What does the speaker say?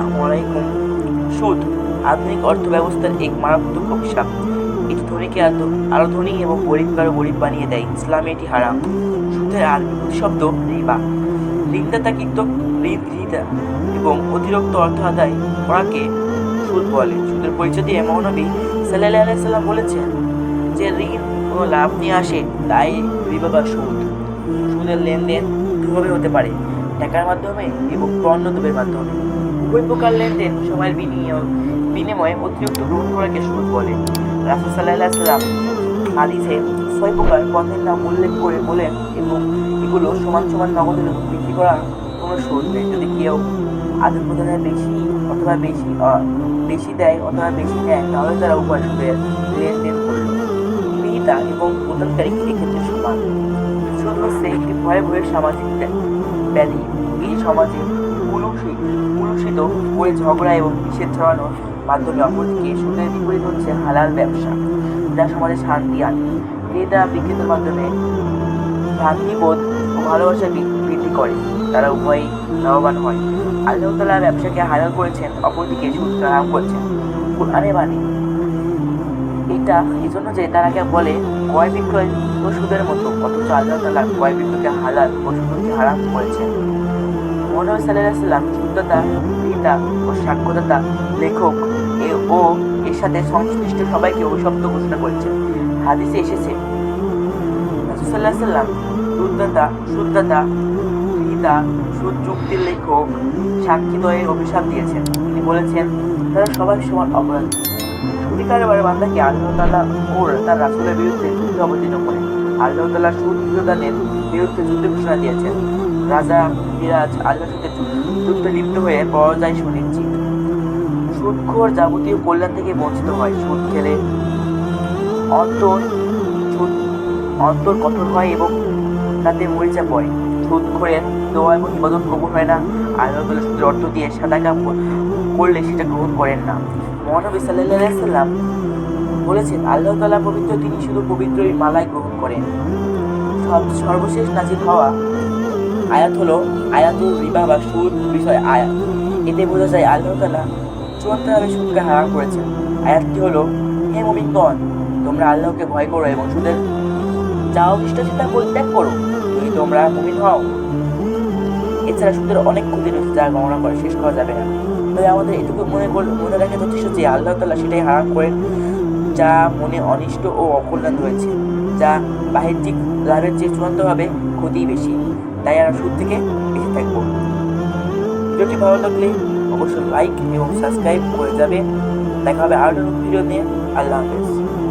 আসসালামু আলাইকুম। সুদ আধুনিক অর্থব্যবস্থার এক মারাত্মক অভিশাপ। এটি ধনীকে আরো ধনী এবং গরিবকে আরো গরিব বানিয়ে দেয়। ইসলামে এটি হারাম। সুদের আরবি প্রতিশব্দ রিবা। ঋণদাতা কৃতক ঋণ গ্রহীতা এবং অতিরিক্ত অর্থ আদায় করাকে সুদ বলে। সুদের পরিচয় দিয়ে মহানবী সাল্লাল্লাহু আলাইহি সাল্লাম বলেছেন যে ঋণ কোনো লাভ নিয়ে আসে তাই রিবা বা সুদ। সুদের লেনদেন দুভাবে হতে পারে, টাকার মাধ্যমে এবং পণ্য দ্রব্যের মাধ্যমে। উভয় প্রকার লেনদেন সময়ের বিনিময়ে অতিরিক্ত গ্রহণ করাকে সুদ বলে। রাসূল সাল্লাল্লাহু আলাইহি সাল্লাম হাদিসে 6 প্রকার পণ্যের নাম উল্লেখ করে বলেন এবং এগুলো সমান সমান নগদে বিক্রি করার কোনো সুদ নেই। যদি কেউ আদান প্রদানের বেশি দেয় অথবা বেশি নেয় তাহলে তারা উভয় সুদের লেনদেন করল। গ্রহীতা এবং প্রদানকারী এক্ষেত্রে সমান। সুদ হচ্ছে একটি ভয়াবহ সামাজিক ব্যাধি। এই সমাজে কুলুষিত করে ঝগড়া এবং বিষেদ ছড়ানোর মাধ্যমে। অপরদিকে সুদের বিপরীত হচ্ছে হালাল ব্যবসা, যা সমাজে শান্তি আনে। ক্রেতা বিক্রেতার মাধ্যমে ভ্রান্তিবোধ ও ভালোবাসা বৃদ্ধি করে, তারা উভয়ই লাভবান হয়। আল্লাহ তাআলা ব্যবসাকে হালাল করেছেন, অপরদিকে সুদকে হারাম করেছেন। কুরআনে বাণী এটা এজন্য যে তারাকে বলে ক্রয় বিক্রয় তো সুদের মতো, অথচ আল্লাহ তাআলা ক্রয় বিক্রয়কে হালাল ও সুদকে হারাম করেছেন। মহানবী সাল্লাল্লাহু আলাইহি সাল্লাম সুদদাতা, ক্রেতা ও সাক্ষ্যদাতা, লেখক ও এর সাথে সংশ্লিষ্ট সবাইকে অভিশপ্ত ঘোষণা করেছেন। হাদিসে এসেছে রাসূল সাল্লাল্লাহু আলাইহি সাল্লাম সুদদাতা, ক্রেতা, সুদ চুক্তির লেখক, সাক্ষীদ্বয়ের অভিশাপ দিয়েছেন। তিনি বলেছেন তারা সবাই সমান অপরাধী। সুদী কারবারে বান্দাকে আল্লাহ তাআলা ও তার রাসূলের বিরুদ্ধে যুদ্ধে অবতীর্ণ করেন। আল্লাহ তাআলা সুদ প্রদানের বিরুদ্ধে যুদ্ধ ঘোষণা দিয়েছেন। রাজা মিরাজ আল্লাহর সাথে যুদ্ধে লিপ্ত হয়ে পরাজয় সুনিশ্চিত। সুদখোর যাবতীয় কল্যাণ থেকে বঞ্চিত হয়। সুদ খেলে অন্তর কঠোর হয় এবং তাতে মরিচা পড়ে। সুদখোরের দোয়া এবং ইবাদত কবুল হয় না। আল্লাহ তাআলা সুদের অর্থ দিয়ে সাদাকা করলে সেটা গ্রহণ করেন না। মহানবী সাল্লাল্লাহু আলাইহি সাল্লাম বলেছেন আল্লাহ তাআলা পবিত্র, তিনি শুধু পবিত্রই মালাই গ্রহণ করেন। সর্বশেষ নাজিল হওয়া আয়াত হলো আয়াতুর রিবা বা সুদ বিষয় আয়াত। এতে বোঝা যায় আল্লাহ তাআলা চূড়ান্তভাবে সুদকে হারাম করেছেন। আয়াতটি হলো, হে মুমিনগণ, তোমরা আল্লাহকে ভয় করো এবং সুদের যা অনিষ্ট চিন্তা পরিত্যাগ করো, যদি তোমরা মুমিন হও। এছাড়া সুদের অনেক ক্ষতি রয়েছে যা গণনা করে শেষ করা যাবে না। তবে আমাদের এটুকু মনে রাখা যথেষ্ট যে আল্লাহ তাআলা সেটাই হারাম করেন যা মনে অনিষ্ট ও অকল্যাণ রয়েছে, যা বাহ্যিক লাভের চেয়ে চূড়ান্তভাবে ক্ষতিই বেশি। তাই আমরা সুদ থেকে বেঁচে থাকবো। ভিডিওটি ভালো লাগলে অবশ্যই লাইক এবং সাবস্ক্রাইব করে যাবে। দেখা হবে আরো নতুন ভিডিও নিয়ে। আল্লাহ হাফেজ।